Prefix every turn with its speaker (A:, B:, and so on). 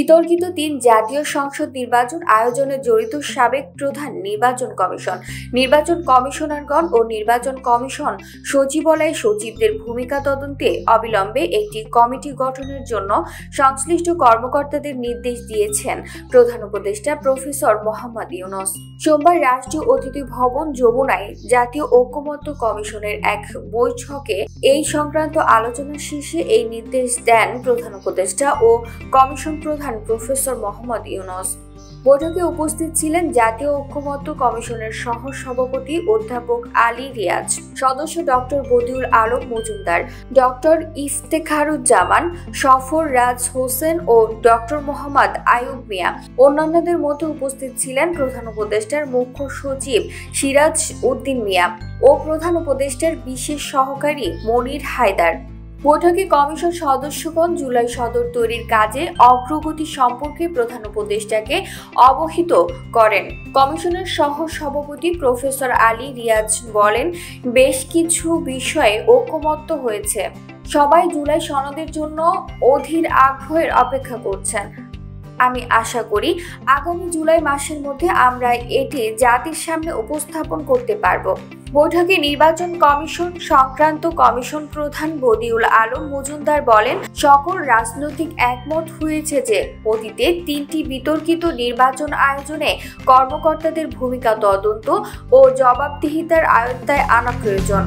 A: বিতর্কিত ৩ জাতীয় সংসদ নির্বাচন আয়োজনে জড়িত সাবেক প্রধান নির্বাচন কমিশন, নির্বাচন কমিশনারগণ ও নির্বাচন কমিশন সচিবালয়ে সচিবদের ভূমিকা তদন্তে অবিলম্বে একটি কমিটি গঠনের জন্য সংশ্লিষ্ট কর্মকর্তাদের নির্দেশ দিয়েছেন প্রধান উপদেষ্টা প্রফেসর মোহাম্মদ ইউনূস। সোমবার রাষ্ট্রীয় অতিথি ভবন যমুনায় জাতীয় ঐকমত্য কমিশনের এক বৈঠকে এই সংক্রান্ত আলোচনা শেষে এই নির্দেশ দেন প্রধান উপদেষ্টা ও কমিশন প্রধান প্রফেসর মোহাম্মদ ইউনূস। বৈঠকে উপস্থিত ছিলেন জাতীয় ঐকমত্য কমিশনের সহ সভাপতি অধ্যাপক আলী রিয়াজ, সদস্য ডক্টর বদিউল আলম মজুমদার, ডক্টর ইফতেখারুজ্জামান, সফর রাজ হোসেন ও ডক্টর মোহাম্মদ আয়ুব মিয়া। অন্যান্যদের মধ্যে উপস্থিত ছিলেন প্রধান উপদেষ্টার মুখ্য সচিব সিরাজ উদ্দিন মিয়া ও প্রধান উপদেষ্টার বিশেষ সহকারী মনির হায়দার। বৈঠকে কমিশন সদস্যগণ জুলাই সদর তৈরির কাজে অগ্রগতি সম্পর্কে প্রধান উপদেষ্টাকে অবহিত করেন। কমিশনের সহ সভাপতি প্রফেসর আলী রিয়াজ বলেন, বেশ কিছু বিষয়ে ঐকমত্য হয়েছে। সবাই জুলাই সনদের জন্য অধীর আগ্রহের অপেক্ষা করছেন। আমি আশা করি আগামী জুলাই মাসের মধ্যে আমরা এটি জাতির সামনে উপস্থাপন করতে পারব। বৈঠকে নির্বাচন কমিশন সংক্রান্ত কমিশন প্রধান বদিউল আলম মজুমদার বলেন, সকল রাজনৈতিক একমত হয়েছে যে অতীতে ৩টি বিতর্কিত নির্বাচন আয়োজনে কর্মকর্তাদের ভূমিকা তদন্ত ও জবাবদিহিতার আওতায় আনা প্রয়োজন।